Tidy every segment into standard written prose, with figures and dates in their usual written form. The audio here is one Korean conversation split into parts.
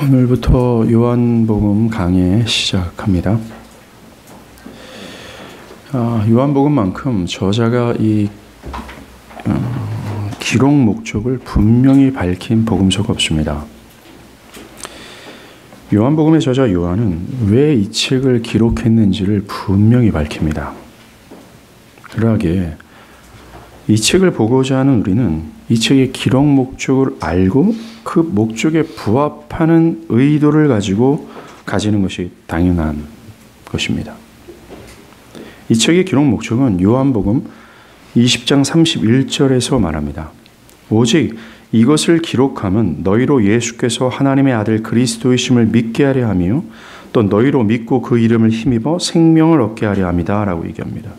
오늘부터 요한복음 강해 시작합니다. 요한복음만큼 저자가 이 기록 목적을 분명히 밝힌 복음서가 없습니다. 요한복음의 저자 요한은 왜 이 책을 기록했는지를 분명히 밝힙니다. 그러하기에 이 책을 보고자 하는 우리는 이 책의 기록 목적을 알고 그 목적에 부합하는 의도를 가지는 것이 당연한 것입니다. 이 책의 기록 목적은 요한복음 20장 31절에서 말합니다. 오직 이것을 기록함은 너희로 예수께서 하나님의 아들 그리스도이심을 믿게 하려 하며 또 너희로 믿고 그 이름을 힘입어 생명을 얻게 하려 함이다 라고 얘기합니다.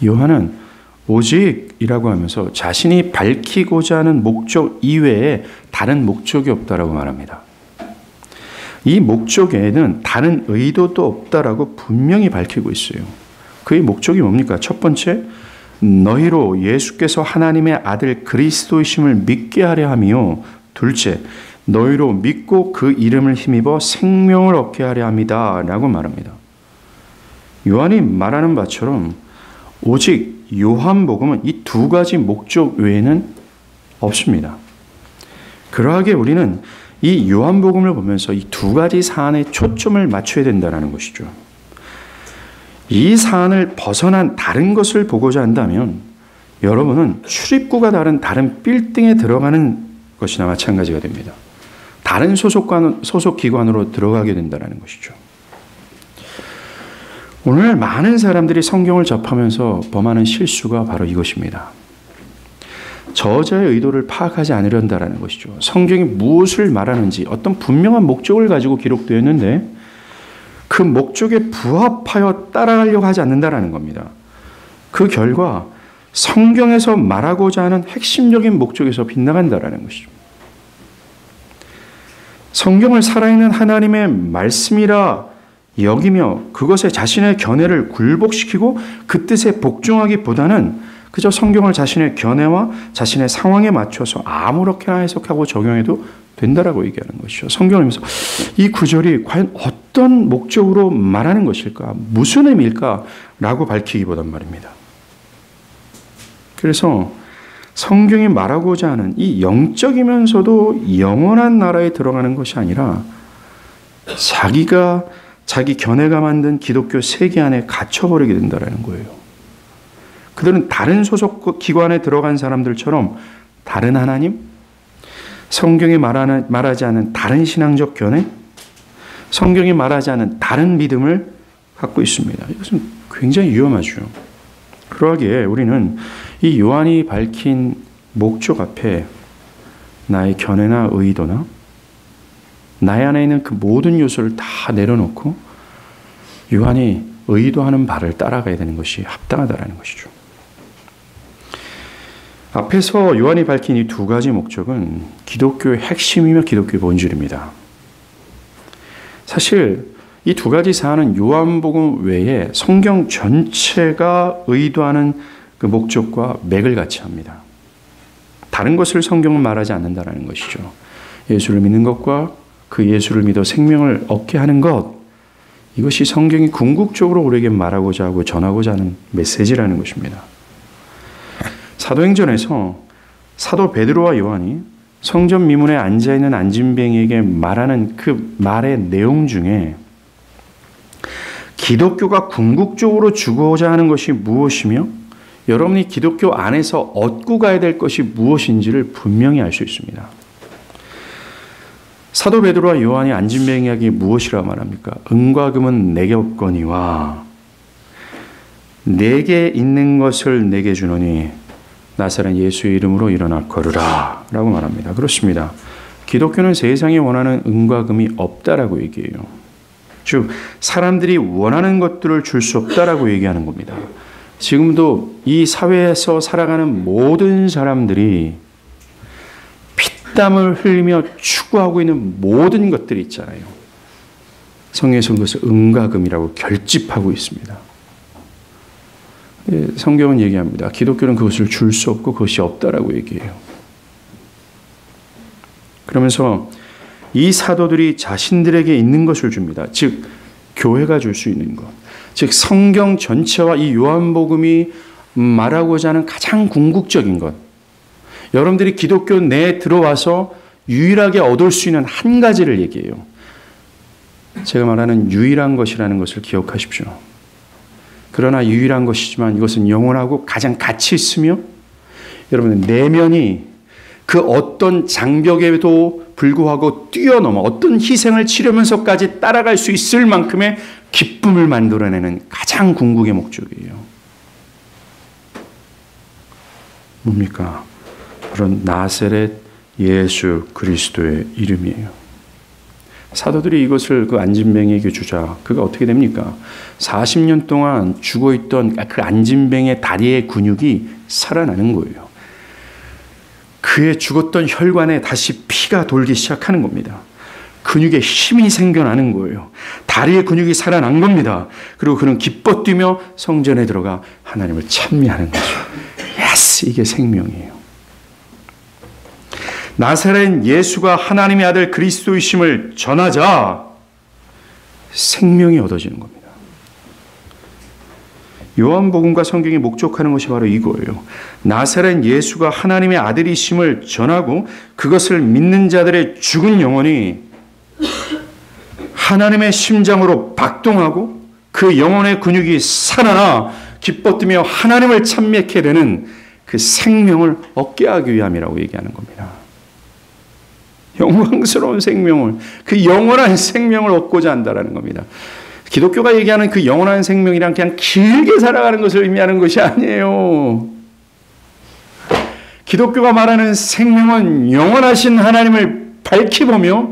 요한은 오직이라고 하면서 자신이 밝히고자 하는 목적 이외에 다른 목적이 없다라고 말합니다. 이 목적에는 다른 의도도 없다라고 분명히 밝히고 있어요. 그의 목적이 뭡니까? 첫 번째, 너희로 예수께서 하나님의 아들 그리스도이심을 믿게 하려 하며, 둘째, 너희로 믿고 그 이름을 힘입어 생명을 얻게 하려 합니다 라고 말합니다. 요한이 말하는 바처럼 오직 요한복음은 이 두 가지 목적 외에는 없습니다. 그러하기에 우리는 이 요한복음을 보면서 이 두 가지 사안에 초점을 맞춰야 된다는 것이죠. 이 사안을 벗어난 다른 것을 보고자 한다면 여러분은 출입구가 다른 빌딩에 들어가는 것이나 마찬가지가 됩니다. 다른 소속 기관으로 들어가게 된다는 것이죠. 오늘 많은 사람들이 성경을 접하면서 범하는 실수가 바로 이것입니다. 저자의 의도를 파악하지 않으려는 것이죠. 성경이 무엇을 말하는지 어떤 분명한 목적을 가지고 기록되었는데 그 목적에 부합하여 따라가려고 하지 않는다는 겁니다. 그 결과 성경에서 말하고자 하는 핵심적인 목적에서 빗나간다는 것이죠. 성경을 살아있는 하나님의 말씀이라 여기며 그것에 자신의 견해를 굴복시키고 그 뜻에 복종하기보다는 그저 성경을 자신의 견해와 자신의 상황에 맞춰서 아무렇게나 해석하고 적용해도 된다라고 얘기하는 것이죠. 성경을 보면서 이 구절이 과연 어떤 목적으로 말하는 것일까? 무슨 의미일까? 라고 밝히기보단 말입니다. 그래서 성경이 말하고자 하는 이 영적이면서도 영원한 나라에 들어가는 것이 아니라 자기 견해가 만든 기독교 세계 안에 갇혀버리게 된다는 거예요. 그들은 다른 소속 기관에 들어간 사람들처럼 다른 하나님, 성경이 말하지 않은 다른 신앙적 견해, 성경이 말하지 않은 다른 믿음을 갖고 있습니다. 이것은 굉장히 위험하죠. 그러기에 우리는 이 요한이 밝힌 목적 앞에 나의 견해나 의도나 나의 안에 있는 그 모든 요소를 다 내려놓고 요한이 의도하는 바를 따라가야 되는 것이 합당하다는 것이죠. 앞에서 요한이 밝힌 이 두 가지 목적은 기독교의 핵심이며 기독교의 본질입니다. 사실 이 두 가지 사안은 요한복음 외에 성경 전체가 의도하는 그 목적과 맥을 같이 합니다. 다른 것을 성경은 말하지 않는다는 것이죠. 예수를 믿는 것과 그 예수를 믿어 생명을 얻게 하는 것, 이것이 성경이 궁극적으로 우리에게 말하고자 하고 전하고자 하는 메시지라는 것입니다. 사도행전에서 사도 베드로와 요한이 성전 미문에 앉아있는 안진뱅이에게 말하는 그 말의 내용 중에 기독교가 궁극적으로 주고자 하는 것이 무엇이며 여러분이 기독교 안에서 얻고 가야 될 것이 무엇인지를 분명히 알 수 있습니다. 사도 베드로와 요한이 안진뱅이에게 무엇이라고 말합니까? 은과 금은 내게 없거니와 내게 있는 것을 내게 주노니 나사렛 예수의 이름으로 일어나 걸으라 라고 말합니다. 그렇습니다. 기독교는 세상이 원하는 은과 금이 없다라고 얘기해요. 즉 사람들이 원하는 것들을 줄 수 없다라고 얘기하는 겁니다. 지금도 이 사회에서 살아가는 모든 사람들이 땀을 흘리며 추구하고 있는 모든 것들이 있잖아요. 성경에서는 그것을 은과 금이라고 결집하고 있습니다. 성경은 얘기합니다. 기독교는 그것을 줄 수 없고 그것이 없다라고 얘기해요. 그러면서 이 사도들이 자신들에게 있는 것을 줍니다. 즉 교회가 줄 수 있는 것. 즉 성경 전체와 이 요한복음이 말하고자 하는 가장 궁극적인 것. 여러분들이 기독교 내에 들어와서 유일하게 얻을 수 있는 한 가지를 얘기해요. 제가 말하는 유일한 것이라는 것을 기억하십시오. 그러나 유일한 것이지만 이것은 영원하고 가장 가치 있으며 여러분 내면이 그 어떤 장벽에도 불구하고 뛰어넘어 어떤 희생을 치르면서까지 따라갈 수 있을 만큼의 기쁨을 만들어내는 가장 궁극의 목적이에요. 뭡니까? 그런 나사렛 예수 그리스도의 이름이에요. 사도들이 이것을 그 안진뱅이에게 주자. 그가 어떻게 됩니까? 40년 동안 죽어있던 그 안진뱅이의 다리의 근육이 살아나는 거예요. 그의 죽었던 혈관에 다시 피가 돌기 시작하는 겁니다. 근육에 힘이 생겨나는 거예요. 다리의 근육이 살아난 겁니다. 그리고 그는 기뻐 뛰며 성전에 들어가 하나님을 찬미하는 거죠. 예스! 이게 생명이에요. 나사렛 예수가 하나님의 아들 그리스도이심을 전하자 생명이 얻어지는 겁니다. 요한복음과 성경이 목적하는 것이 바로 이거예요. 나사렛 예수가 하나님의 아들이심을 전하고 그것을 믿는 자들의 죽은 영혼이 하나님의 심장으로 박동하고 그 영혼의 근육이 살아나 기뻐 뛰며 하나님을 찬미하게 되는 그 생명을 얻게 하기 위함이라고 얘기하는 겁니다. 영광스러운 생명을, 그 영원한 생명을 얻고자 한다는 겁니다. 기독교가 얘기하는 그 영원한 생명이란 그냥 길게 살아가는 것을 의미하는 것이 아니에요. 기독교가 말하는 생명은 영원하신 하나님을 밝히 보며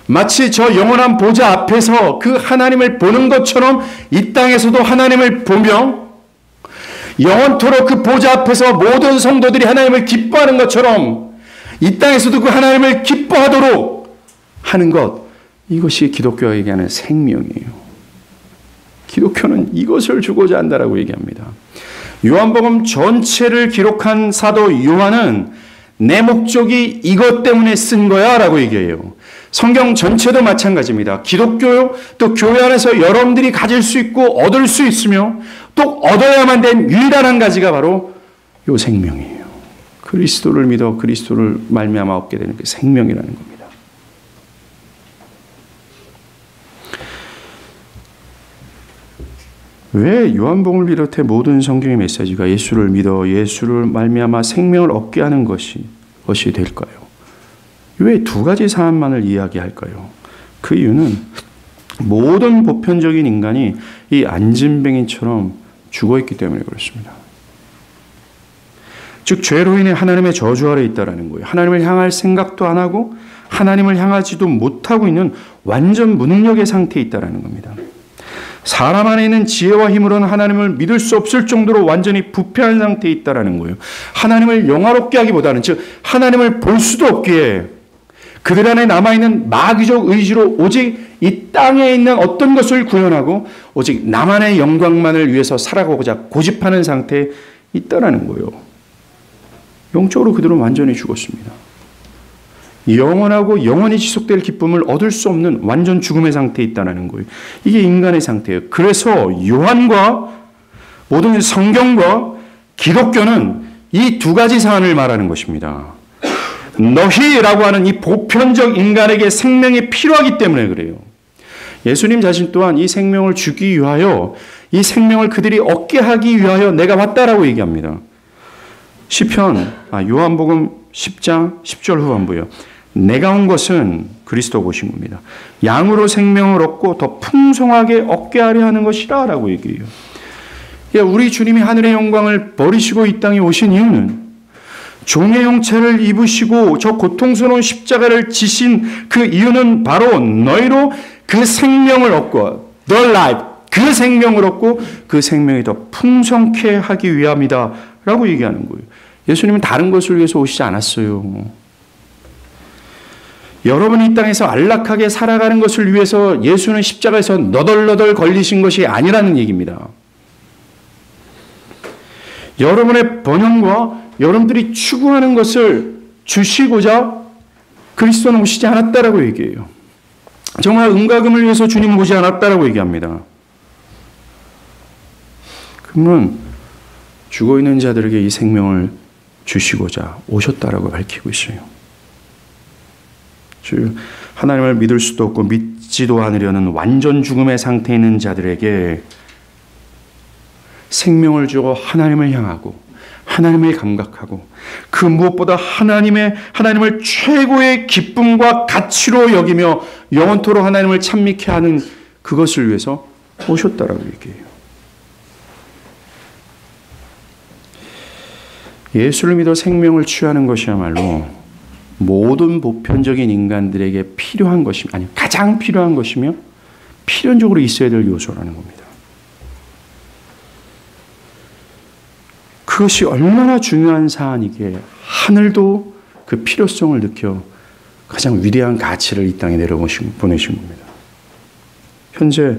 마치 저 영원한 보좌 앞에서 그 하나님을 보는 것처럼 이 땅에서도 하나님을 보며 영원토록 그 보좌 앞에서 모든 성도들이 하나님을 기뻐하는 것처럼 이 땅에서도 그 하나님을 기뻐하도록 하는 것, 이것이 기독교가 얘기하는 생명이에요. 기독교는 이것을 주고자 한다라고 얘기합니다. 요한복음 전체를 기록한 사도 요한은 내 목적이 이것 때문에 쓴 거야 라고 얘기해요. 성경 전체도 마찬가지입니다. 기독교 또 교회 안에서 여러분들이 가질 수 있고 얻을 수 있으며 또 얻어야만 된 유일한 한 가지가 바로 요 생명이에요. 그리스도를 믿어 그리스도를 말미암아 얻게 되는 그 생명이라는 겁니다. 왜 요한복음을 비롯해 모든 성경의 메시지가 예수를 믿어 예수를 말미암아 생명을 얻게 하는 것이 될까요? 왜 두 가지 사안만을 이야기할까요? 그 이유는 모든 보편적인 인간이 이 안진뱅이처럼 죽어있기 때문에 그렇습니다. 즉 죄로 인해 하나님의 저주 아래 있다라는 거예요. 하나님을 향할 생각도 안 하고 하나님을 향하지도 못하고 있는 완전 무능력의 상태에 있다라는 겁니다. 사람 안에 있는 지혜와 힘으로는 하나님을 믿을 수 없을 정도로 완전히 부패한 상태에 있다라는 거예요. 하나님을 영화롭게 하기보다는 즉 하나님을 볼 수도 없기에 그들 안에 남아있는 마귀적 의지로 오직 이 땅에 있는 어떤 것을 구현하고 오직 나만의 영광만을 위해서 살아가고자 고집하는 상태에 있다라는 거예요. 영적으로 그들은 완전히 죽었습니다. 영원하고 영원히 지속될 기쁨을 얻을 수 없는 완전 죽음의 상태에 있다는 거예요. 이게 인간의 상태예요. 그래서 요한과 모든 성경과 기독교는 이 두 가지 사안을 말하는 것입니다. 너희라고 하는 이 보편적 인간에게 생명이 필요하기 때문에 그래요. 예수님 자신 또한 이 생명을 주기 위하여 이 생명을 그들이 얻게 하기 위하여 내가 왔다라고 얘기합니다. 요한복음 10장 10절 후반부요. 내가 온 것은 그리스도 오신 겁니다. 양으로 생명을 얻고 더 풍성하게 얻게 하려 하는 것이라 라고 얘기해요. 우리 주님이 하늘의 영광을 버리시고 이 땅에 오신 이유는 종의 형체를 입으시고 저 고통스러운 십자가를 지신 그 이유는 바로 너희로 그 생명을 얻고 the life, 그 생명을 얻고 그 생명이 더 풍성케 하기 위함이다 라고 얘기하는 거예요. 예수님은 다른 것을 위해서 오시지 않았어요. 여러분이 이 땅에서 안락하게 살아가는 것을 위해서 예수는 십자가에서 너덜너덜 걸리신 것이 아니라는 얘기입니다. 여러분의 번영과 여러분들이 추구하는 것을 주시고자 그리스도는 오시지 않았다라고 얘기해요. 정말 은과 금을 위해서 주님은 오지 않았다라고 얘기합니다. 그러면 죽어있는 자들에게 이 생명을 주시고자 오셨다라고 밝히고 있어요. 하나님을 믿을 수도 없고 믿지도 않으려는 완전 죽음의 상태에 있는 자들에게 생명을 주고 하나님을 향하고 하나님을 감각하고 그 무엇보다 하나님을 최고의 기쁨과 가치로 여기며 영원토록 하나님을 찬미케 하는 그것을 위해서 오셨다라고 얘기해요. 예수를 믿어 생명을 취하는 것이야말로 모든 보편적인 인간들에게 필요한 것이며, 아니 가장 필요한 것이며 필연적으로 있어야 될 요소라는 겁니다. 그것이 얼마나 중요한 사안이기에 하늘도 그 필요성을 느껴 가장 위대한 가치를 이 땅에 보내신 겁니다. 현재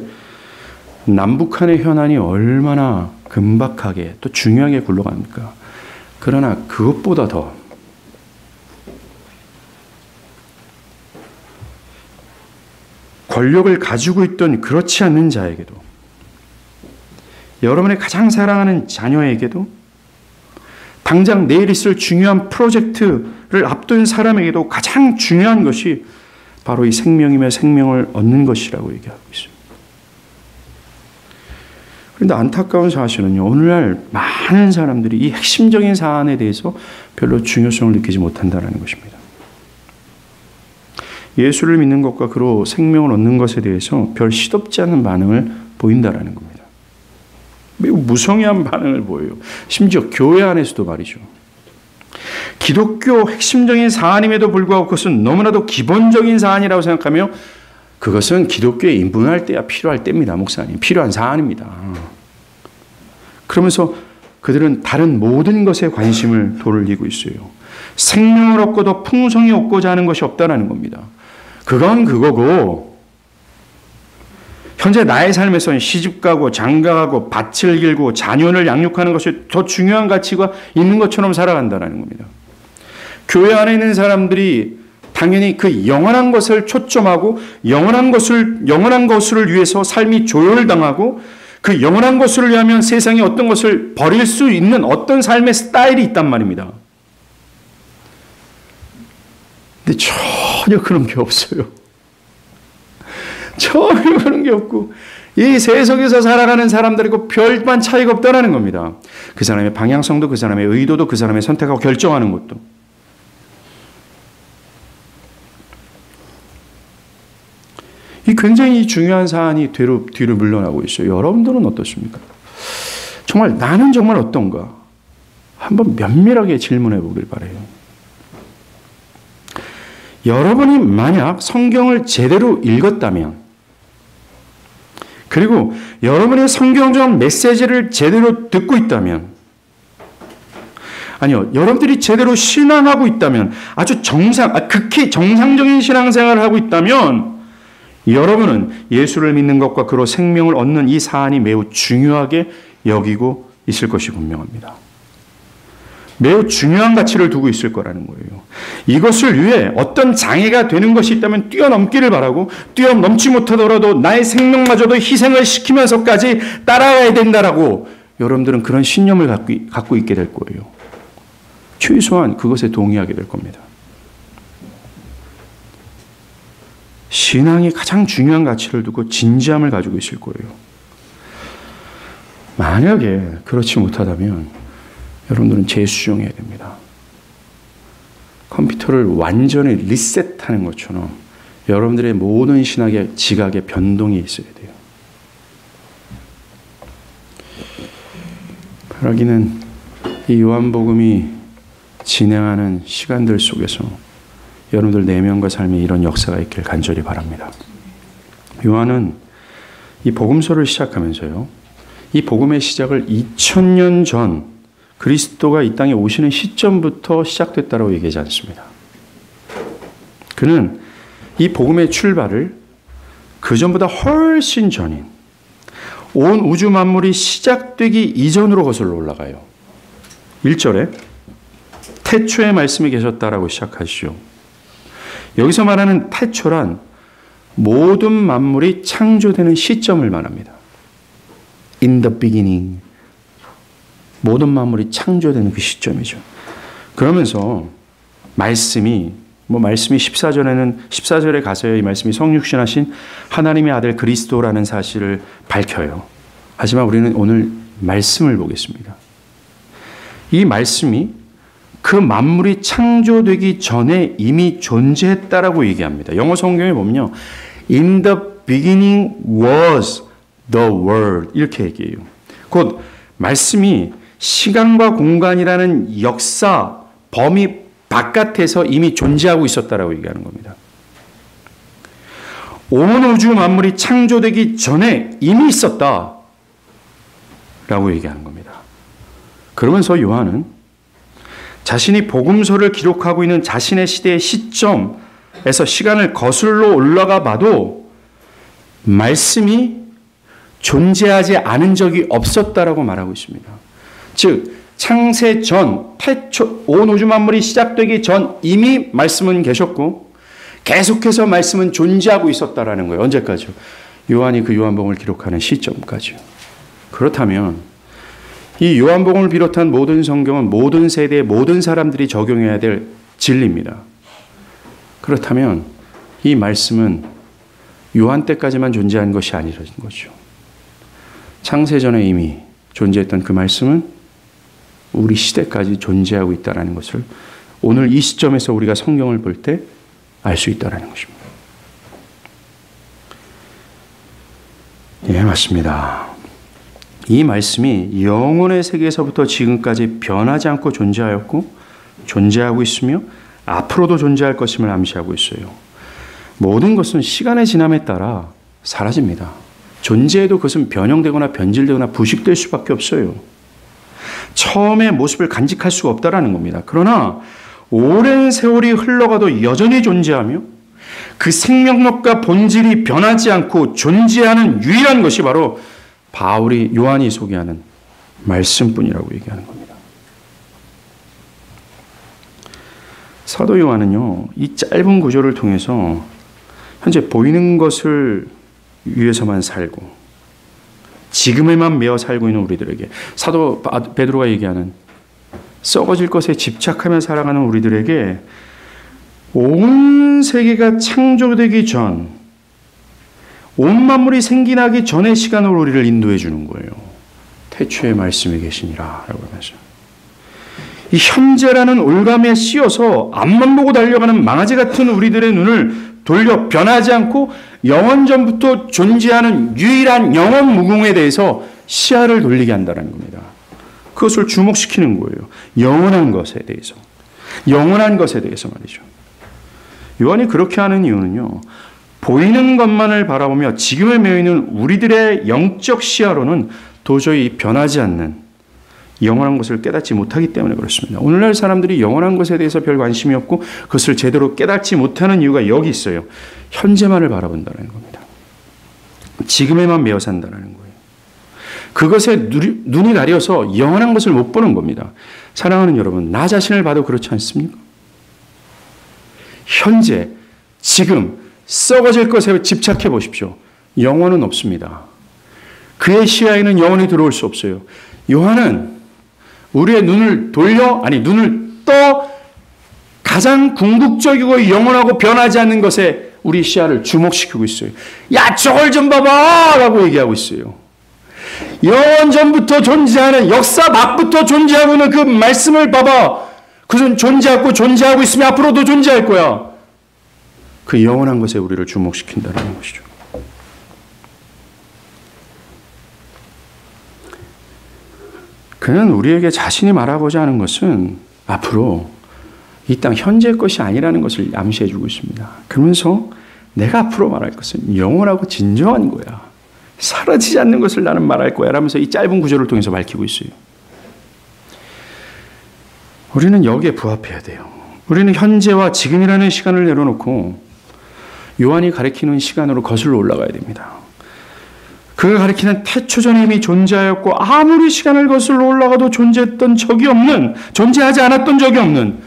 남북한의 현안이 얼마나 긴박하게 또 중요하게 굴러갑니까? 그러나 그것보다 더 권력을 가지고 있던 그렇지 않는 자에게도, 여러분의 가장 사랑하는 자녀에게도, 당장 내일 있을 중요한 프로젝트를 앞둔 사람에게도 가장 중요한 것이 바로 이 생명이며 생명을 얻는 것이라고 얘기하고 있습니다. 그런데 안타까운 사실은요, 오늘날 많은 사람들이 이 핵심적인 사안에 대해서 별로 중요성을 느끼지 못한다는 것입니다. 예수를 믿는 것과 그로 생명을 얻는 것에 대해서 별 시덥지 않은 반응을 보인다는 겁니다. 매우 무성의한 반응을 보여요. 심지어 교회 안에서도 말이죠. 기독교 핵심적인 사안임에도 불구하고 그것은 너무나도 기본적인 사안이라고 생각하며 그것은 기독교에 입문할 때야 필요할 때입니다. 목사님. 필요한 사안입니다. 그러면서 그들은 다른 모든 것에 관심을 돌리고 있어요. 생명을 얻고 더 풍성히 얻고자 하는 것이 없다는 겁니다. 그건 그거고 현재 나의 삶에서는 시집가고 장가가고 밭을 길고 자녀를 양육하는 것이 더 중요한 가치가 있는 것처럼 살아간다는 겁니다. 교회 안에 있는 사람들이 당연히 그 영원한 것을 초점하고 영원한 것을 위해서 삶이 조율당하고 그 영원한 것을 위하면 세상에 어떤 것을 버릴 수 있는 어떤 삶의 스타일이 있단 말입니다. 근데 전혀 그런 게 없어요. 전혀 그런 게 없고 이 세속에서 살아가는 사람들이고 별반 차이가 없다는 겁니다. 그 사람의 방향성도 그 사람의 의도도 그 사람의 선택하고 결정하는 것도. 이 굉장히 중요한 사안이 뒤로 물러나고 있어요. 여러분들은 어떻습니까? 정말 나는 정말 어떤가? 한번 면밀하게 질문해 보길 바라요. 여러분이 만약 성경을 제대로 읽었다면, 그리고 여러분의 성경적 메시지를 제대로 듣고 있다면, 아니요, 여러분들이 제대로 신앙하고 있다면, 아주 극히 정상적인 신앙생활을 하고 있다면, 여러분은 예수를 믿는 것과 그로 생명을 얻는 이 사안이 매우 중요하게 여기고 있을 것이 분명합니다. 매우 중요한 가치를 두고 있을 거라는 거예요. 이것을 위해 어떤 장애가 되는 것이 있다면 뛰어넘기를 바라고, 뛰어넘지 못하더라도 나의 생명마저도 희생을 시키면서까지 따라가야 된다라고 여러분들은 그런 신념을 갖고 있게 될 거예요. 최소한 그것에 동의하게 될 겁니다. 신앙이 가장 중요한 가치를 두고 진지함을 가지고 있을 거예요. 만약에 그렇지 못하다면 여러분들은 재수정해야 됩니다. 컴퓨터를 완전히 리셋하는 것처럼 여러분들의 모든 신학의 지각의 변동이 있어야 돼요. 바라기는 이 요한복음이 진행하는 시간들 속에서 여러분들 내면과 삶에 이런 역사가 있길 간절히 바랍니다. 요한은 이 복음서를 시작하면서요, 이 복음의 시작을 2000년 전 그리스도가 이 땅에 오시는 시점부터 시작됐다고 얘기하지 않습니다. 그는 이 복음의 출발을 그 전보다 훨씬 전인 온 우주 만물이 시작되기 이전으로 거슬러 올라가요. 1절에 태초에 말씀이 계셨다라고 시작하시죠. 여기서 말하는 태초란 모든 만물이 창조되는 시점을 말합니다. In the beginning. 모든 만물이 창조되는 그 시점이죠. 그러면서 말씀이 14절에 가서야 이 말씀이 성육신하신 하나님의 아들 그리스도라는 사실을 밝혀요. 하지만 우리는 오늘 말씀을 보겠습니다. 이 말씀이 그 만물이 창조되기 전에 이미 존재했다라고 얘기합니다. 영어 성경에 보면요. In the beginning was the word 이렇게 얘기해요. 곧 말씀이 시간과 공간이라는 역사 범위 바깥에서 이미 존재하고 있었다라고 얘기하는 겁니다. 온 우주 만물이 창조되기 전에 이미 있었다라고 얘기하는 겁니다. 그러면서 요한은 자신이 복음서를 기록하고 있는 자신의 시대의 시점에서 시간을 거슬러 올라가 봐도 말씀이 존재하지 않은 적이 없었다라고 말하고 있습니다. 즉 창세 전 태초 온 우주 만물이 시작되기 전 이미 말씀은 계셨고 계속해서 말씀은 존재하고 있었다라는 거예요. 언제까지요? 요한이 그 요한복음을 기록하는 시점까지요. 그렇다면 이 요한복음을 비롯한 모든 성경은 모든 세대의 모든 사람들이 적용해야 될 진리입니다. 그렇다면 이 말씀은 요한 때까지만 존재한 것이 아니라는 거죠. 창세전에 이미 존재했던 그 말씀은 우리 시대까지 존재하고 있다는 것을 오늘 이 시점에서 우리가 성경을 볼 때 알 수 있다는 것입니다. 예, 맞습니다. 이 말씀이 영혼의 세계에서부터 지금까지 변하지 않고 존재하였고 존재하고 있으며 앞으로도 존재할 것임을 암시하고 있어요. 모든 것은 시간의 지남에 따라 사라집니다. 존재해도 그것은 변형되거나 변질되거나 부식될 수밖에 없어요. 처음의 모습을 간직할 수가 없다라는 겁니다. 그러나 오랜 세월이 흘러가도 여전히 존재하며 그 생명력과 본질이 변하지 않고 존재하는 유일한 것이 바로 요한이 소개하는 말씀뿐이라고 얘기하는 겁니다. 사도 요한은요, 이 짧은 구절을 통해서 현재 보이는 것을 위해서만 살고 지금에만 매어 살고 있는 우리들에게 사도 베드로가 얘기하는 썩어질 것에 집착하며 살아가는 우리들에게 온 세계가 창조되기 전, 온 만물이 생기나기 전의 시간으로 우리를 인도해 주는 거예요. 태초에 말씀이 계시니라 라고 하면서 이 현재라는 올감에 씌어서 앞만 보고 달려가는 망아지 같은 우리들의 눈을 돌려 변하지 않고 영원전부터 존재하는 유일한 영원 무궁에 대해서 시야를 돌리게 한다는 겁니다. 그것을 주목시키는 거예요. 영원한 것에 대해서. 영원한 것에 대해서 말이죠. 요한이 그렇게 하는 이유는요. 보이는 것만을 바라보며 지금에 매여 있는 우리들의 영적 시야로는 도저히 변하지 않는 영원한 것을 깨닫지 못하기 때문에 그렇습니다. 오늘날 사람들이 영원한 것에 대해서 별 관심이 없고 그것을 제대로 깨닫지 못하는 이유가 여기 있어요. 현재만을 바라본다는 겁니다. 지금에만 매여 산다는 거예요. 그것에 눈이 가려서 영원한 것을 못 보는 겁니다. 사랑하는 여러분, 나 자신을 봐도 그렇지 않습니까? 현재, 지금 썩어질 것에 집착해 보십시오. 영혼은 없습니다. 그의 시야에는 영혼이 들어올 수 없어요. 요한은 우리의 눈을 떠 가장 궁극적이고 영원하고 변하지 않는 것에 우리 시야를 주목시키고 있어요. 야, 저걸 좀 봐봐! 라고 얘기하고 있어요. 영원 전부터 존재하는 역사 막부터 존재하고 있는 그 말씀을 봐봐. 그것은 존재하고 있으며 앞으로도 존재할 거야. 그 영원한 것에 우리를 주목시킨다는 것이죠. 그는 우리에게 자신이 말하고자 하는 것은 앞으로 이 땅 현재의 것이 아니라는 것을 암시해 주고 있습니다. 그러면서 내가 앞으로 말할 것은 영원하고 진정한 거야. 사라지지 않는 것을 나는 말할 거야 라면서 이 짧은 구절을 통해서 밝히고 있어요. 우리는 여기에 부합해야 돼요. 우리는 현재와 지금이라는 시간을 내려놓고 요한이 가리키는 시간으로 거슬러 올라가야 됩니다. 그가 가리키는 태초전에 이미 존재하였고 아무리 시간을 거슬러 올라가도 존재하지 않았던 적이 없는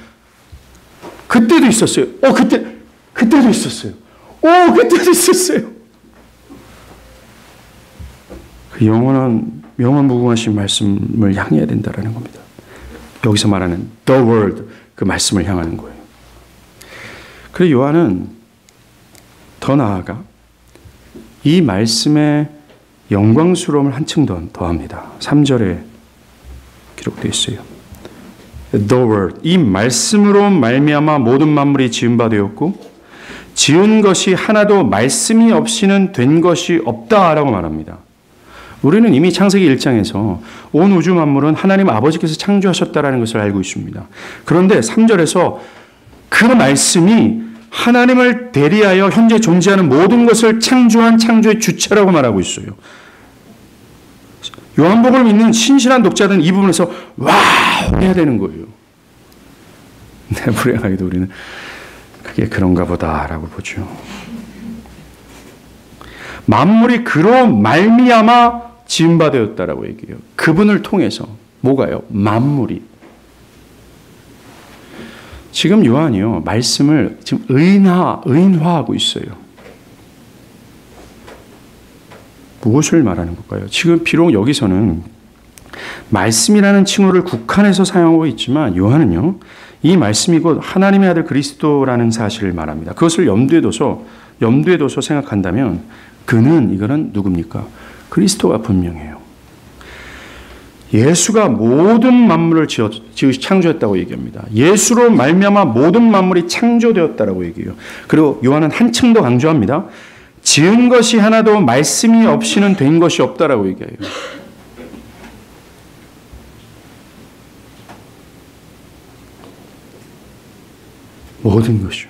그때도 있었어요. 그때도 있었어요. 그때도 있었어요. 그 영원 무궁하신 말씀을 향해야 된다라는 겁니다. 여기서 말하는 the word, 그 말씀을 향하는 거예요. 그래서 요한은 더 나아가 이 말씀의 영광스러움을 한층 더합니다. 3절에 기록되어 있어요. The word, 이 말씀으로 말미암아 모든 만물이 지은 바 되었고 지은 것이 하나도 말씀이 없이는 된 것이 없다라고 말합니다. 우리는 이미 창세기 1장에서 온 우주 만물은 하나님 아버지께서 창조하셨다라는 것을 알고 있습니다. 그런데 3절에서 그 말씀이 하나님을 대리하여 현재 존재하는 모든 것을 창조한 창조의 주체라고 말하고 있어요. 요한복음을 믿는 신실한 독자들은 이 부분에서 와우 해야 되는 거예요. 불행하게도 우리는 그게 그런가 보다라고 보죠. 만물이 그로 말미암아 지은 바 되었다라고 얘기해요. 그분을 통해서 뭐가요? 만물이. 지금 요한이요, 말씀을 지금 의인화하고 있어요. 무엇을 말하는 걸까요? 지금 비록 여기서는 말씀이라는 칭호를 국한해서 사용하고 있지만 요한은요, 이 말씀이 곧 하나님의 아들 그리스도라는 사실을 말합니다. 그것을 염두에 둬서 생각한다면 이거는 누굽니까? 그리스도가 분명해요. 예수가 모든 만물을 창조했다고 얘기합니다. 예수로 말미암아 모든 만물이 창조되었다라고 얘기해요. 그리고 요한은 한층 더 강조합니다. 지은 것이 하나도 말씀이 없이는 된 것이 없다라고 얘기해요. 모든 것이요.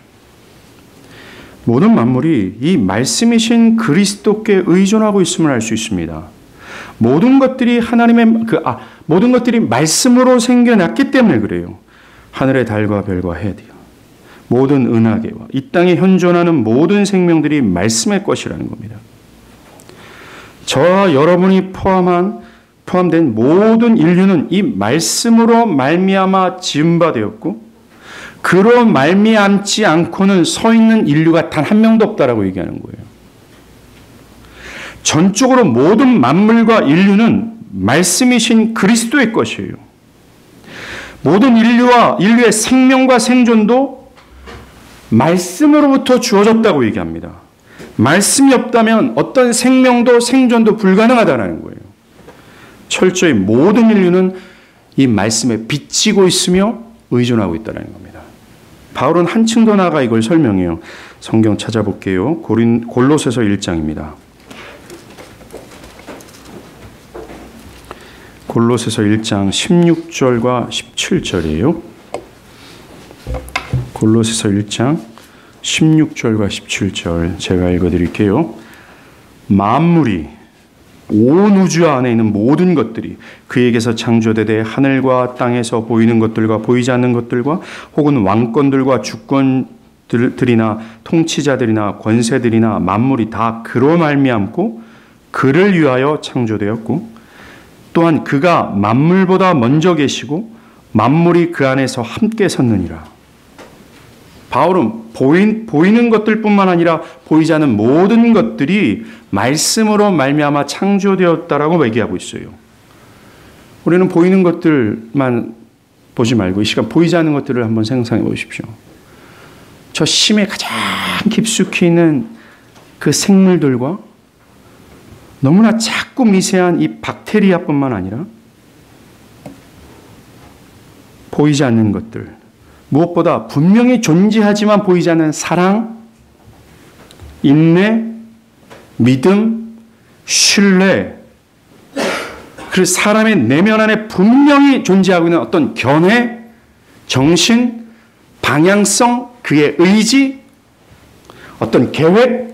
모든 만물이 이 말씀이신 그리스도께 의존하고 있음을 알 수 있습니다. 모든 것들이 모든 것들이 말씀으로 생겨났기 때문에 그래요. 하늘의 달과 별과 해도요. 모든 은하계와 이 땅에 현존하는 모든 생명들이 말씀의 것이라는 겁니다. 저와 여러분이 포함된 모든 인류는 이 말씀으로 말미암아 지은 바 되었고 그로 말미암지 않고는 서 있는 인류가 단 한 명도 없다라고 얘기하는 거예요. 전적으로 모든 만물과 인류는 말씀이신 그리스도의 것이에요. 모든 인류의 생명과 생존도 말씀으로부터 주어졌다고 얘기합니다. 말씀이 없다면 어떤 생명도 생존도 불가능하다는 거예요. 철저히 모든 인류는 이 말씀에 비치고 있으며 의존하고 있다는 겁니다. 바울은 한층 더 나아가 이걸 설명해요. 성경 찾아볼게요. 골로새서 1장입니다. 골로새서 1장 16절과 17절이에요. 골로새서 1장 16절과 17절 제가 읽어드릴게요. 만물이 온 우주 안에 있는 모든 것들이 그에게서 창조되되 하늘과 땅에서 보이는 것들과 보이지 않는 것들과 혹은 왕권들과 주권들이나 통치자들이나 권세들이나 만물이 다 그로 말미암고 그를 위하여 창조되었고 또한 그가 만물보다 먼저 계시고 만물이 그 안에서 함께 섰느니라. 바울은 보이는 것들뿐만 아니라 보이지 않는 모든 것들이 말씀으로 말미암아 창조되었다라고 얘기하고 있어요. 우리는 보이는 것들만 보지 말고 이 시간 보이지 않는 것들을 한번 생각해 보십시오. 저 심에 가장 깊숙이 있는 그 생물들과 너무나 작고 미세한 이 박테리아뿐만 아니라 보이지 않는 것들, 무엇보다 분명히 존재하지만 보이지 않는 사랑, 인내, 믿음, 신뢰, 그 사람의 내면 안에 분명히 존재하고 있는 어떤 견해, 정신, 방향성, 그의 의지, 어떤 계획,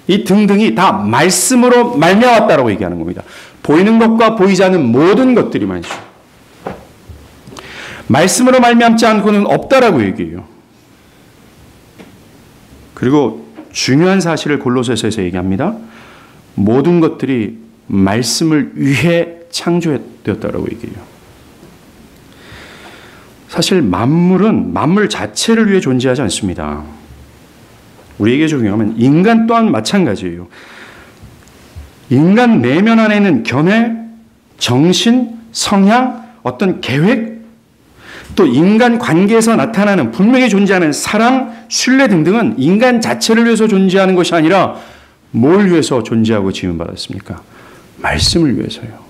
이 등등이 다 말씀으로 말미암았다라고 얘기하는 겁니다. 보이는 것과 보이지 않는 모든 것들이 말이죠. 말씀으로 말미암지 않고는 없다라고 얘기해요. 그리고 중요한 사실을 골로새서에서 얘기합니다. 모든 것들이 말씀을 위해 창조되었다라고 얘기해요. 사실 만물은 만물 자체를 위해 존재하지 않습니다. 우리에게 적용하면 인간 또한 마찬가지예요. 인간 내면 안에 있는 견해, 정신, 성향, 어떤 계획, 또 인간 관계에서 나타나는 분명히 존재하는 사랑, 신뢰 등등은 인간 자체를 위해서 존재하는 것이 아니라 뭘 위해서 존재하고 지음받았습니까? 말씀을 위해서요.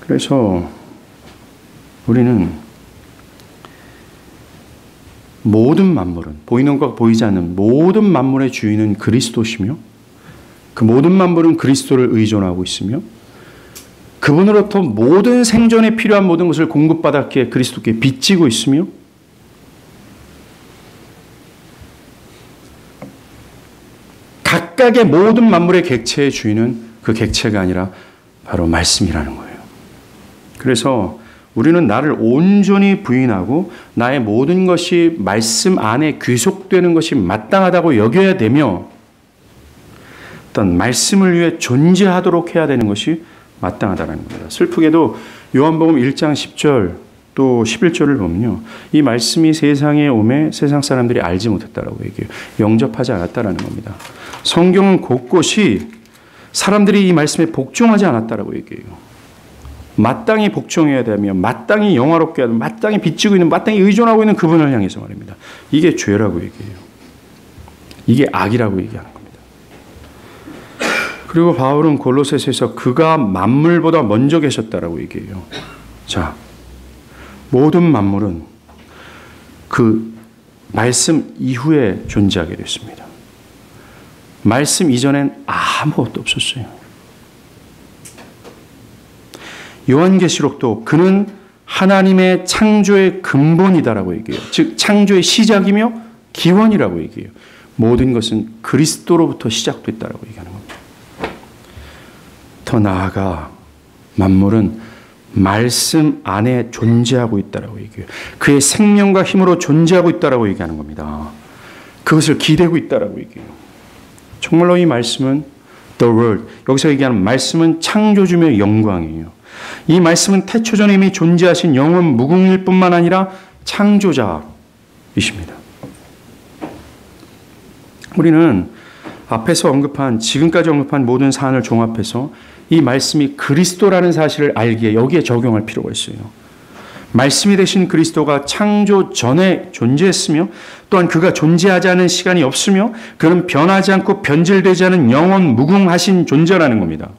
그래서 우리는 모든 만물은, 보이는 것과 보이지 않는 모든 만물의 주인은 그리스도시며 그 모든 만물은 그리스도를 의존하고 있으며 그분으로부터 모든 생존에 필요한 모든 것을 공급받았기에 그리스도께 빚지고 있으며 각각의 모든 만물의 객체의 주인은 그 객체가 아니라 바로 말씀이라는 거예요. 그래서 우리는 나를 온전히 부인하고 나의 모든 것이 말씀 안에 귀속되는 것이 마땅하다고 여겨야 되며 어떤 말씀을 위해 존재하도록 해야 되는 것이 마땅하다는 겁니다. 슬프게도 요한복음 1장 10절 또 11절을 보면요. 이 말씀이 세상에 오매 세상 사람들이 알지 못했다라고 얘기해요. 영접하지 않았다라는 겁니다. 성경은 곳곳이 사람들이 이 말씀에 복종하지 않았다라고 얘기해요. 마땅히 복종해야 되며 마땅히 영화롭게 하고 마땅히 빚지고 있는 마땅히 의존하고 있는 그분을 향해서 말입니다. 이게 죄라고 얘기해요. 이게 악이라고 얘기하는 겁니다. 그리고 바울은 골로새서에서 그가 만물보다 먼저 계셨다라고 얘기해요. 자, 모든 만물은 그 말씀 이후에 존재하게 됐습니다. 말씀 이전엔 아무것도 없었어요. 요한계시록도 그는 하나님의 창조의 근본이다라고 얘기해요. 즉 창조의 시작이며 기원이라고 얘기해요. 모든 것은 그리스도로부터 시작됐다라고 얘기하는 겁니다. 더 나아가 만물은 말씀 안에 존재하고 있다라고 얘기해요. 그의 생명과 힘으로 존재하고 있다라고 얘기하는 겁니다. 그것을 기대고 있다라고 얘기해요. 정말로 이 말씀은 the word, 여기서 얘기하는 말씀은 창조주의 영광이에요. 이 말씀은 태초전에 이미 존재하신 영원 무궁일 뿐만 아니라 창조자이십니다. 우리는 앞에서 언급한 지금까지 언급한 모든 사안을 종합해서 이 말씀이 그리스도라는 사실을 알기에 여기에 적용할 필요가 있어요. 말씀이 되신 그리스도가 창조 전에 존재했으며 또한 그가 존재하지 않은 시간이 없으며 그는 변하지 않고 변질되지 않은 영원 무궁하신 존재라는 겁니다.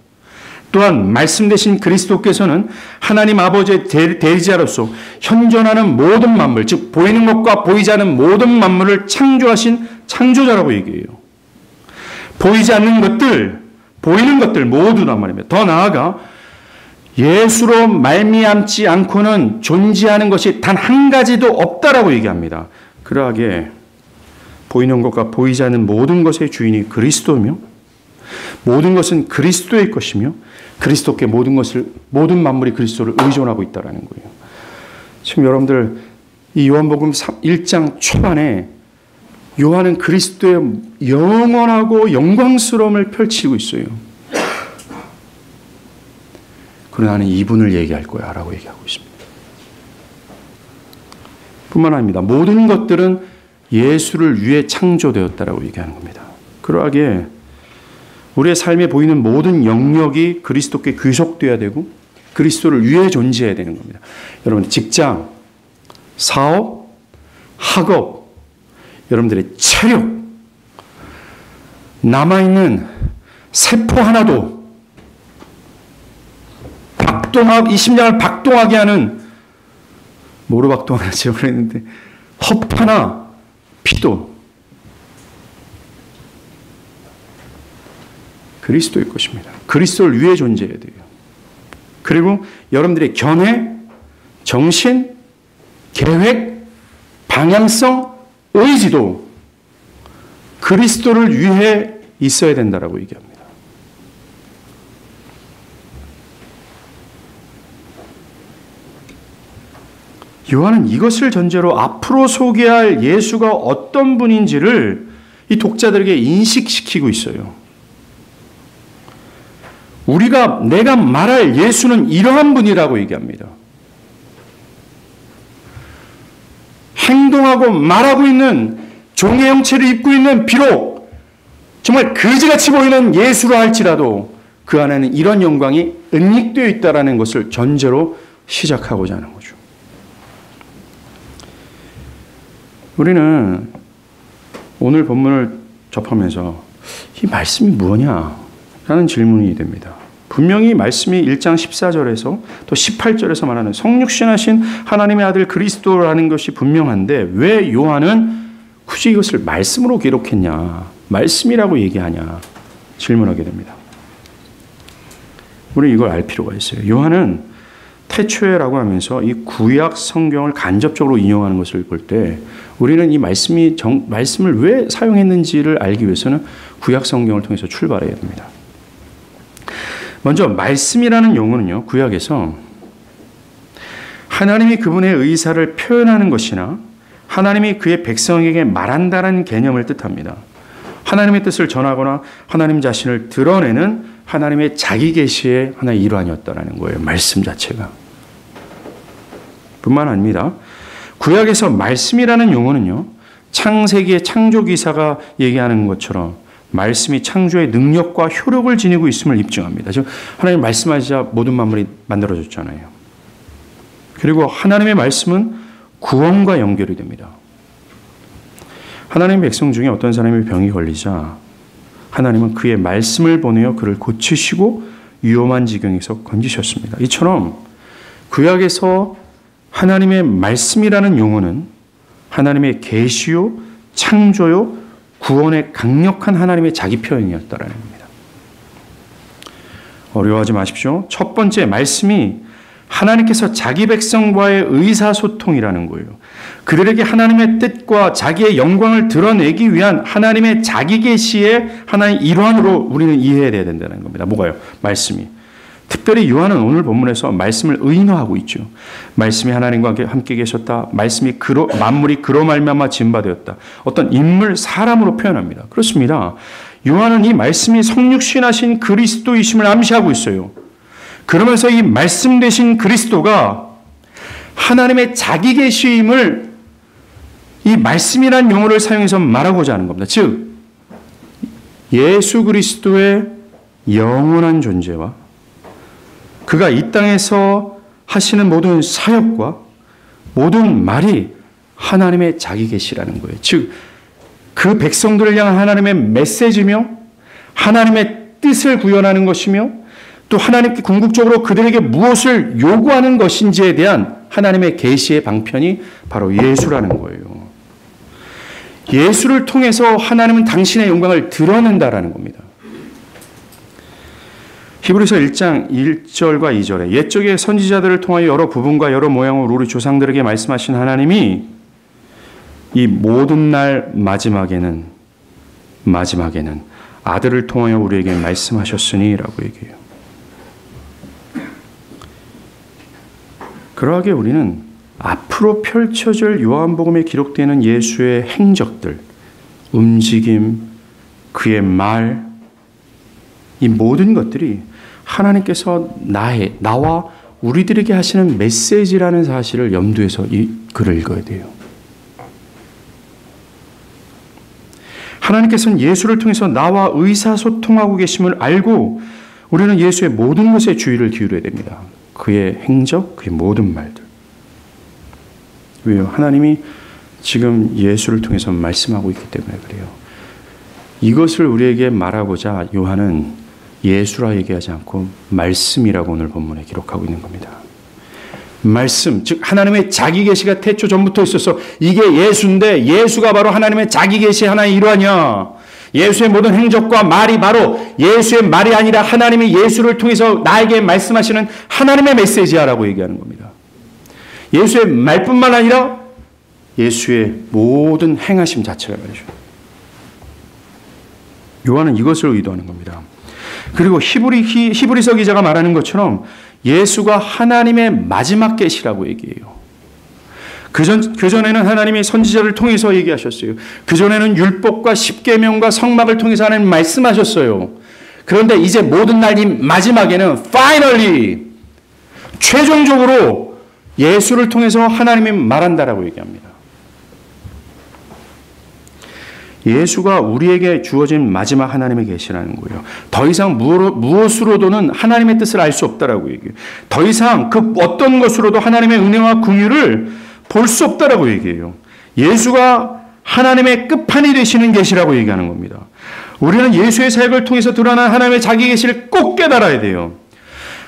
또한 말씀 되신 그리스도께서는 하나님 아버지의 대리자로서 현존하는 모든 만물, 즉 보이는 것과 보이지 않는 모든 만물을 창조하신 창조자라고 얘기해요. 보이지 않는 것들, 보이는 것들 모두란 말입니다. 더 나아가 예수로 말미암지 않고는 존재하는 것이 단 한 가지도 없다라고 얘기합니다. 그러하게 보이는 것과 보이지 않는 모든 것의 주인이 그리스도며 모든 것은 그리스도의 것이며 그리스도께 모든 만물이 그리스도를 의존하고 있다는 거예요. 지금 여러분들 이 요한복음 1장 초반에 요한은 그리스도의 영원하고 영광스러움을 펼치고 있어요. 그러나 나는 이분을 얘기할 거야 라고 얘기하고 있습니다. 뿐만 아닙니다. 모든 것들은 예수를 위해 창조되었다라고 얘기하는 겁니다. 그러하게 우리의 삶에 보이는 모든 영역이 그리스도께 귀속되어야 되고 그리스도를 위해 존재해야 되는 겁니다. 여러분 직장, 사업, 학업, 여러분들의 체력, 남아있는 세포 하나도 이 심장을 박동하게 하는 뭐로 박동하는지 모르겠는데 허파나 피도 그리스도의 것입니다. 그리스도를 위해 존재해야 돼요. 그리고 여러분들의 견해, 정신, 계획, 방향성, 의지도 그리스도를 위해 있어야 된다라고 얘기합니다. 요한은 이것을 전제로 앞으로 소개할 예수가 어떤 분인지를 이 독자들에게 인식시키고 있어요. 내가 말할 예수는 이러한 분이라고 얘기합니다. 행동하고 말하고 있는 종의 형체를 입고 있는 비록 정말 그지같이 보이는 예수라 할지라도 그 안에는 이런 영광이 은닉되어 있다는 것을 전제로 시작하고자 하는 거죠. 우리는 오늘 본문을 접하면서 이 말씀이 뭐냐? 라는 질문이 됩니다. 분명히 말씀이 1장 14절에서 또 18절에서 말하는 성육신하신 하나님의 아들 그리스도라는 것이 분명한데 왜 요한은 굳이 이것을 말씀으로 기록했냐? 말씀이라고 얘기하냐? 질문하게 됩니다. 우리 이걸 알 필요가 있어요. 요한은 태초에라고 하면서 이 구약 성경을 간접적으로 인용하는 것을 볼 때 우리는 이 말씀을 왜 사용했는지를 알기 위해서는 구약 성경을 통해서 출발해야 됩니다. 먼저 말씀이라는 용어는요, 구약에서 하나님이 그분의 의사를 표현하는 것이나 하나님이 그의 백성에게 말한다는 개념을 뜻합니다. 하나님의 뜻을 전하거나 하나님 자신을 드러내는 하나님의 자기 계시의 하나의 일환이었다라는 거예요. 말씀 자체가. 뿐만 아닙니다. 구약에서 말씀이라는 용어는요, 창세기의 창조 기사가 얘기하는 것처럼 말씀이 창조의 능력과 효력을 지니고 있음을 입증합니다. 즉 하나님 말씀하시자 모든 만물이 만들어졌잖아요. 그리고 하나님의 말씀은 구원과 연결이 됩니다. 하나님의 백성 중에 어떤 사람이 병이 걸리자 하나님은 그의 말씀을 보내어 그를 고치시고 위험한 지경에서 건지셨습니다. 이처럼 구약에서 하나님의 말씀이라는 용어는 하나님의 계시요, 창조요, 구원의 강력한 하나님의 자기 표현이었다라는 겁니다. 어려워하지 마십시오. 첫 번째 말씀이 하나님께서 자기 백성과의 의사소통이라는 거예요. 그들에게 하나님의 뜻과 자기의 영광을 드러내기 위한 하나님의 자기 계시의 하나의 일환으로 우리는 이해해야 된다는 겁니다. 뭐가요? 말씀이. 특별히 요한은 오늘 본문에서 말씀을 의인화하고 있죠. 말씀이 하나님과 함께 계셨다. 말씀이 만물이 그로 말미암아 지음바되었다. 어떤 인물, 사람으로 표현합니다. 그렇습니다. 요한은 이 말씀이 성육신하신 그리스도이심을 암시하고 있어요. 그러면서 이 말씀 되신 그리스도가 하나님의 자기 계시임을 이 말씀이라는 용어를 사용해서 말하고자 하는 겁니다. 즉 예수 그리스도의 영원한 존재와 그가 이 땅에서 하시는 모든 사역과 모든 말이 하나님의 자기 계시라는 거예요. 즉 그 백성들을 향한 하나님의 메시지며 하나님의 뜻을 구현하는 것이며 또 하나님께 궁극적으로 그들에게 무엇을 요구하는 것인지에 대한 하나님의 계시의 방편이 바로 예수라는 거예요. 예수를 통해서 하나님은 당신의 영광을 드러낸다라는 겁니다. 히브리서 1장 1절과 2절에 옛적의 선지자들을 통하여 여러 부분과 여러 모양으로 우리 조상들에게 말씀하신 하나님이 이 모든 날 마지막에는 아들을 통하여 우리에게 말씀하셨으니 라고 얘기해요. 그러하게 우리는 앞으로 펼쳐질 요한복음에 기록되는 예수의 행적들, 움직임, 그의 말, 이 모든 것들이 하나님께서 나와 우리들에게 하시는 메시지라는 사실을 염두에서 이 글을 읽어야 돼요. 하나님께서는 예수를 통해서 나와 의사소통하고 계심을 알고 우리는 예수의 모든 것에 주의를 기울여야 됩니다. 그의 행적, 그의 모든 말들. 왜요? 하나님이 지금 예수를 통해서 말씀하고 있기 때문에 그래요. 이것을 우리에게 말하고자 요한은 예수라 얘기하지 않고 말씀이라고 오늘 본문에 기록하고 있는 겁니다. 말씀, 즉 하나님의 자기 계시가 태초 전부터 있어서 이게 예수인데 예수가 바로 하나님의 자기 계시의 하나의 일환이야. 예수의 모든 행적과 말이 바로 예수의 말이 아니라 하나님이 예수를 통해서 나에게 말씀하시는 하나님의 메시지야라고 얘기하는 겁니다. 예수의 말뿐만 아니라 예수의 모든 행하심 자체가 말이죠. 요한은 이것을 의도하는 겁니다. 그리고 히브리서 기자가 말하는 것처럼 예수가 하나님의 마지막 계시라고 얘기해요. 그전에는 하나님이 선지자를 통해서 얘기하셨어요. 그전에는 율법과 십계명과 성막을 통해서 하나님 말씀하셨어요. 그런데 이제 모든 날 이 마지막에는 finally 최종적으로 예수를 통해서 하나님이 말한다라고 얘기합니다. 예수가 우리에게 주어진 마지막 하나님의 계시라는 거예요. 더 이상 무엇으로도는 하나님의 뜻을 알 수 없다라고 얘기해요. 더 이상 그 어떤 것으로도 하나님의 은혜와 긍휼을 볼 수 없다라고 얘기해요. 예수가 하나님의 끝판이 되시는 계시라고 얘기하는 겁니다. 우리는 예수의 사역을 통해서 드러난 하나님의 자기 계시를 꼭 깨달아야 돼요.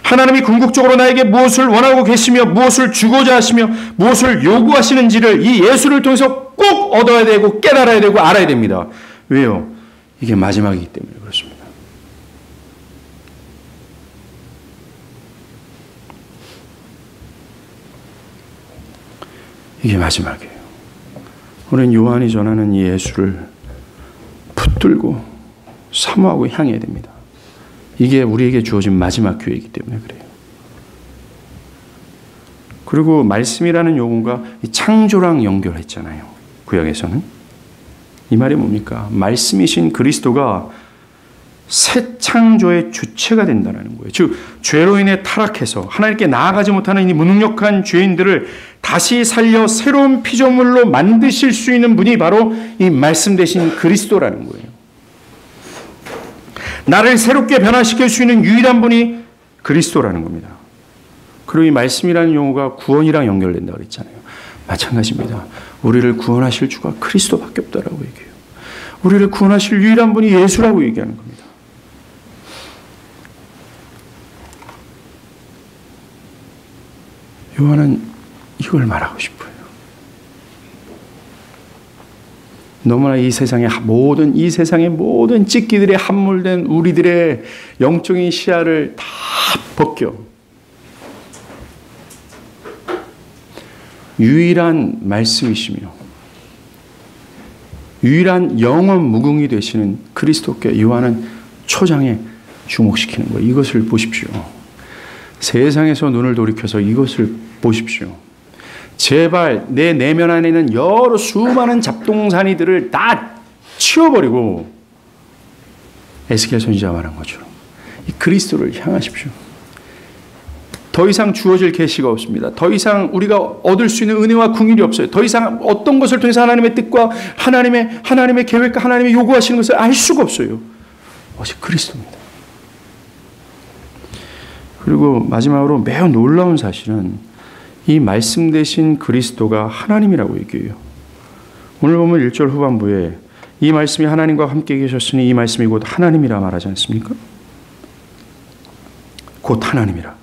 하나님이 궁극적으로 나에게 무엇을 원하고 계시며 무엇을 주고자 하시며 무엇을 요구하시는지를 이 예수를 통해서 꼭 얻어야 되고 깨달아야 되고 알아야 됩니다. 왜요? 이게 마지막이기 때문에 그렇습니다. 이게 마지막이에요. 우리는 요한이 전하는 이 예수를 붙들고 사모하고 향해야 됩니다. 이게 우리에게 주어진 마지막 기회이기 때문에 그래요. 그리고 말씀이라는 용어가 창조랑 연결했잖아요. 구약에서는. 이 말이 뭡니까? 말씀이신 그리스도가 새 창조의 주체가 된다는 거예요. 즉 죄로 인해 타락해서 하나님께 나아가지 못하는 이 무능력한 죄인들을 다시 살려 새로운 피조물로 만드실 수 있는 분이 바로 이 말씀 되신 그리스도라는 거예요. 나를 새롭게 변화시킬 수 있는 유일한 분이 그리스도라는 겁니다. 그리고 이 말씀이라는 용어가 구원이랑 연결된다고 그랬잖아요. 마찬가지입니다. 우리를 구원하실 주가 그리스도밖에 없다라고 얘기해요. 우리를 구원하실 유일한 분이 예수라고 얘기하는 겁니다. 요한은 이걸 말하고 싶어요. 너무나 이 세상의 모든 찢기들에 함몰된 우리들의 영적인 시야를 다 벗겨 유일한 말씀이시며 유일한 영원 무궁이 되시는 그리스도께 요한은 초장에 주목시키는 거예요. 이것을 보십시오. 세상에서 눈을 돌이켜서 이것을 보십시오. 제발 내 내면 안에 있는 여러 수많은 잡동사니들을 다 치워버리고 에스겔 선지자가 말한 것처럼 이 그리스도를 향하십시오. 더 이상 주어질 계시가 없습니다. 더 이상 우리가 얻을 수 있는 은혜와 긍휼이 없어요. 더 이상 어떤 것을 통해서 하나님의 뜻과 하나님의 계획과 하나님의 요구하시는 것을 알 수가 없어요. 오직 그리스도입니다. 그리고 마지막으로 매우 놀라운 사실은 이 말씀 되신 그리스도가 하나님이라고 얘기해요. 오늘 보면 1절 후반부에 이 말씀이 하나님과 함께 계셨으니 이 말씀이 곧 하나님이라 말하지 않습니까? 곧 하나님이라.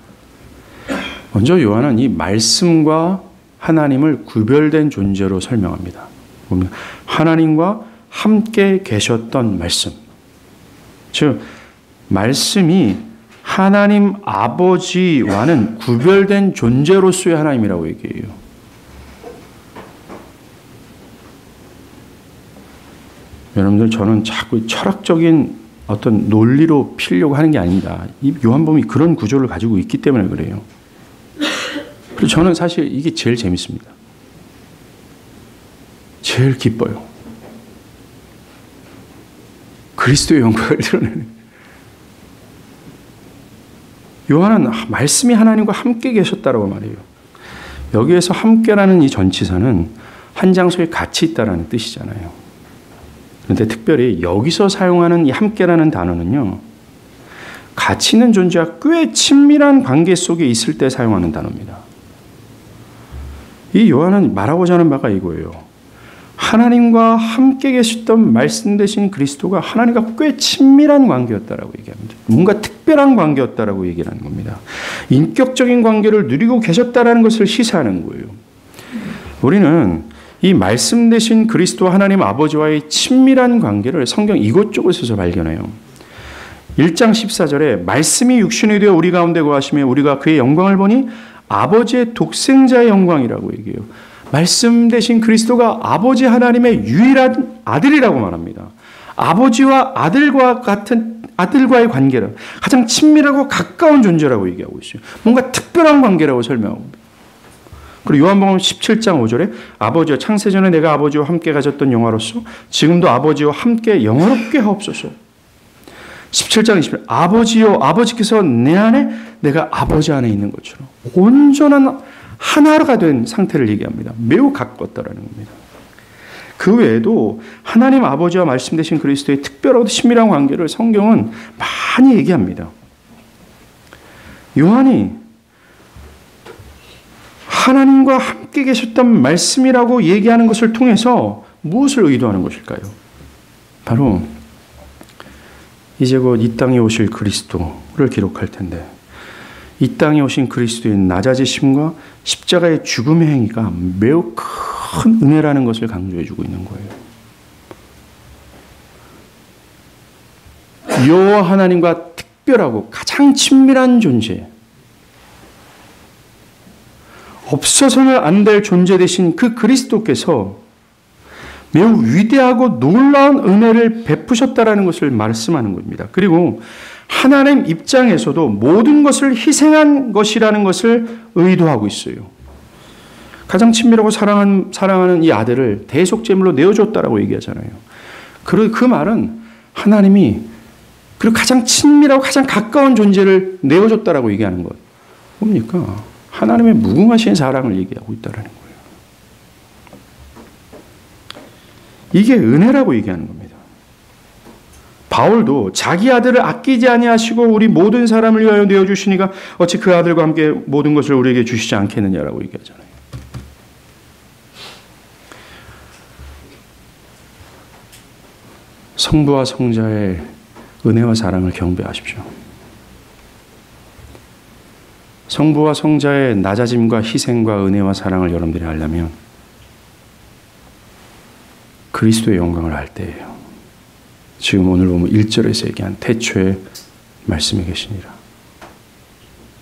먼저 요한은 이 말씀과 하나님을 구별된 존재로 설명합니다. 보면 하나님과 함께 계셨던 말씀. 즉 말씀이 하나님 아버지와는 구별된 존재로서의 하나님이라고 얘기해요. 여러분들 저는 자꾸 철학적인 어떤 논리로 피려고 하는 게 아닙니다. 이 요한복음이 그런 구조를 가지고 있기 때문에 그래요. 그리고 저는 사실 이게 제일 재밌습니다. 제일 기뻐요. 그리스도의 영광을 드러내는. 요한은 말씀이 하나님과 함께 계셨다라고 말해요. 여기에서 함께라는 이 전치사는 한 장소에 같이 있다라는 뜻이잖아요. 그런데 특별히 여기서 사용하는 이 함께라는 단어는요. 같이 있는 존재와 꽤 친밀한 관계 속에 있을 때 사용하는 단어입니다. 이 요한은 말하고자 하는 바가 이거예요. 하나님과 함께 계셨던 말씀 되신 그리스도가 하나님과 꽤 친밀한 관계였다라고 얘기합니다. 뭔가 특별한 관계였다라고 얘기를 하는 겁니다. 인격적인 관계를 누리고 계셨다라는 것을 시사하는 거예요. 우리는 이 말씀 되신 그리스도 하나님 아버지와의 친밀한 관계를 성경 이곳저곳에서 발견해요. 1장 14절에 말씀이 육신이 되어 우리 가운데 거하시며 우리가 그의 영광을 보니 아버지의 독생자의 영광이라고 얘기해요. 말씀 되신 그리스도가 아버지 하나님의 유일한 아들이라고 말합니다. 아버지와 아들과의 관계를 가장 친밀하고 가까운 존재라고 얘기하고 있어요. 뭔가 특별한 관계라고 설명하고 있습니다. 그리고 요한복음 17장 5절에 아버지여 창세전에 내가 아버지와 함께 가졌던 영화로서 지금도 아버지와 함께 영화롭게 하옵소서. 17장 20절 아버지여 아버지께서 내 안에 내가 아버지 안에 있는 것처럼 온전한 하나가 된 상태를 얘기합니다. 매우 가깝다라는 겁니다. 그 외에도 하나님 아버지와 말씀 되신 그리스도의 특별하고 친밀한 관계를 성경은 많이 얘기합니다. 요한이 하나님과 함께 계셨던 말씀이라고 얘기하는 것을 통해서 무엇을 의도하는 것일까요? 바로 이제 곧 이 땅에 오실 그리스도를 기록할 텐데, 이 땅에 오신 그리스도의 낮아지심과 십자가의 죽음의 행위가 매우 큰 은혜라는 것을 강조해 주고 있는 거예요. 여호와 하나님과 특별하고 가장 친밀한 존재, 없어서는 안 될 존재 되신 그 그리스도께서 매우 위대하고 놀라운 은혜를 베푸셨다라는 것을 말씀하는 겁니다. 그리고 하나님 입장에서도 모든 것을 희생한 것이라는 것을 의도하고 있어요. 가장 친밀하고 사랑하는 이 아들을 대속제물로 내어줬다라고 얘기하잖아요. 그 말은 하나님이 그리고 가장 친밀하고 가장 가까운 존재를 내어줬다라고 얘기하는 것. 뭡니까? 하나님의 무궁하신 사랑을 얘기하고 있다라는 거예요. 이게 은혜라고 얘기하는 겁니다. 바울도 자기 아들을 아끼지 아니하시고 우리 모든 사람을 위하여 내어주시니가 어찌 그 아들과 함께 모든 것을 우리에게 주시지 않겠느냐라고 얘기하잖아요. 성부와 성자의 은혜와 사랑을 경배하십시오. 성부와 성자의 낮아짐과 희생과 은혜와 사랑을 여러분들이 알려면 그리스도의 영광을 알 때예요. 지금 오늘 보면 1절에서 얘기한 태초에 말씀이 계시니라.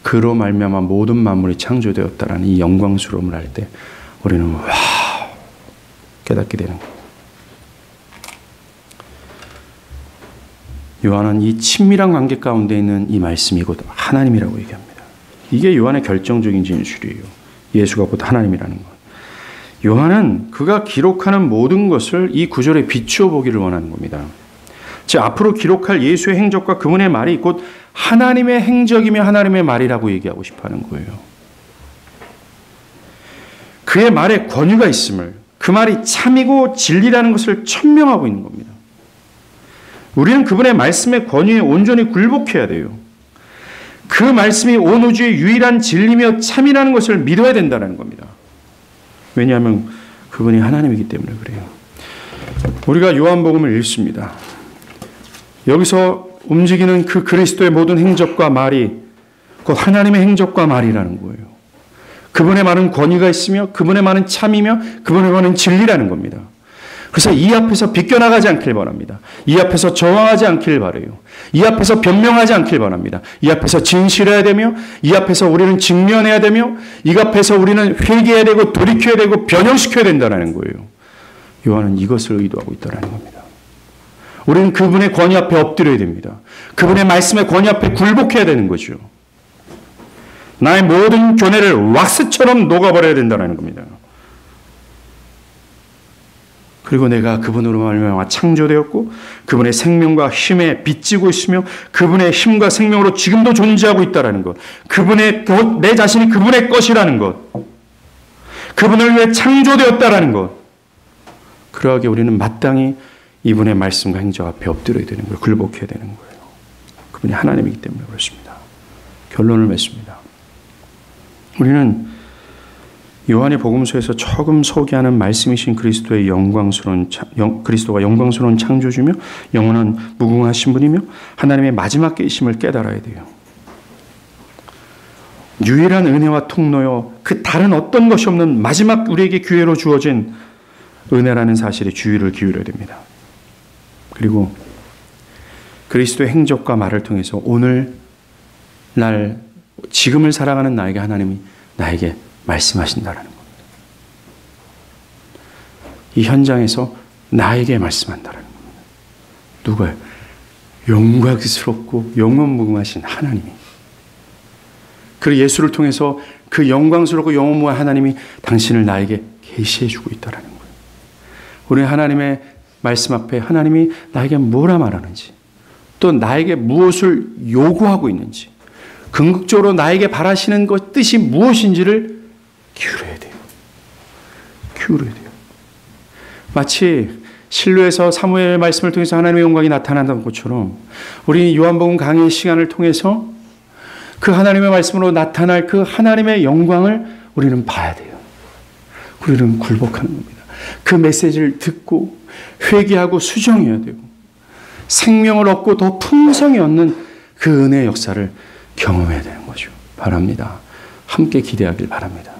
그로 말미암아 모든 만물이 창조되었다라는 이 영광스러움을 알 때 우리는 와 깨닫게 되는 거예요. 요한은 이 친밀한 관계 가운데 있는 이 말씀이 곧 하나님이라고 얘기합니다. 이게 요한의 결정적인 진술이에요. 예수가 곧 하나님이라는 것. 요한은 그가 기록하는 모든 것을 이 구절에 비추어 보기를 원하는 겁니다. 즉 앞으로 기록할 예수의 행적과 그분의 말이 곧 하나님의 행적이며 하나님의 말이라고 얘기하고 싶어하는 거예요. 그의 말에 권위가 있음을, 그 말이 참이고 진리라는 것을 천명하고 있는 겁니다. 우리는 그분의 말씀의 권위에 온전히 굴복해야 돼요. 그 말씀이 온 우주의 유일한 진리며 참이라는 것을 믿어야 된다는 겁니다. 왜냐하면 그분이 하나님이기 때문에 그래요. 우리가 요한복음을 읽습니다. 여기서 움직이는 그 그리스도의 모든 행적과 말이 곧 하나님의 행적과 말이라는 거예요. 그분의 말은 권위가 있으며 그분의 말은 참이며 그분의 말은 진리라는 겁니다. 그래서 이 앞에서 비껴나가지 않길 바랍니다. 이 앞에서 저항하지 않길 바라요. 이 앞에서 변명하지 않길 바랍니다. 이 앞에서 진실해야 되며 이 앞에서 우리는 직면해야 되며 이 앞에서 우리는 회개해야 되고 돌이켜야 되고 변형시켜야 된다는 거예요. 요한은 이것을 의도하고 있다는 겁니다. 우리는 그분의 권위 앞에 엎드려야 됩니다. 그분의 말씀의 권위 앞에 굴복해야 되는 거죠. 나의 모든 교회를 왁스처럼 녹아버려야 된다는 겁니다. 그리고 내가 그분으로 말미암아 창조되었고 그분의 생명과 힘에 빚지고 있으며 그분의 힘과 생명으로 지금도 존재하고 있다는 것. 내 자신이 그분의 것이라는 것. 그분을 위해 창조되었다는 것. 그러하게 우리는 마땅히 이분의 말씀과 행적 앞에 엎드려야 되는 거예요. 굴복해야 되는 거예요. 그분이 하나님이기 때문에 그렇습니다. 결론을 맺습니다. 우리는 요한의 복음서에서 처음 소개하는 말씀이신 그리스도가 영광스러운 창조주며 영원한 무궁하신 분이며 하나님의 마지막 계심을 깨달아야 돼요. 유일한 은혜와 통로요, 그 다른 어떤 것이 없는 마지막 우리에게 기회로 주어진 은혜라는 사실에 주의를 기울여야 됩니다. 그리고 그리스도의 행적과 말을 통해서 오늘 날 지금을 살아가는 나에게 하나님이 나에게 말씀하신다라는 겁니다. 이 현장에서 나에게 말씀한다라는 겁니다. 누가요? 영광스럽고 영원무궁하신 하나님이. 그리고 예수를 통해서 그 영광스럽고 영원무궁한 하나님이 당신을 나에게 계시해주고 있다라는 거예요. 우리 하나님의 말씀 앞에 하나님이 나에게 뭐라 말하는지, 또 나에게 무엇을 요구하고 있는지, 궁극적으로 나에게 바라시는 것 뜻이 무엇인지를 기울여야 돼요. 기울여야 돼요. 마치 실로에서 사무엘의 말씀을 통해서 하나님의 영광이 나타난다는 것처럼 우리 요한복음 강의 시간을 통해서 그 하나님의 말씀으로 나타날 그 하나님의 영광을 우리는 봐야 돼요. 우리는 굴복하는 겁니다. 그 메시지를 듣고 회개하고 수정해야 되고 생명을 얻고 더 풍성히 얻는 그 은혜의 역사를 경험해야 되는 거죠. 바랍니다. 함께 기대하길 바랍니다.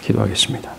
기도하겠습니다.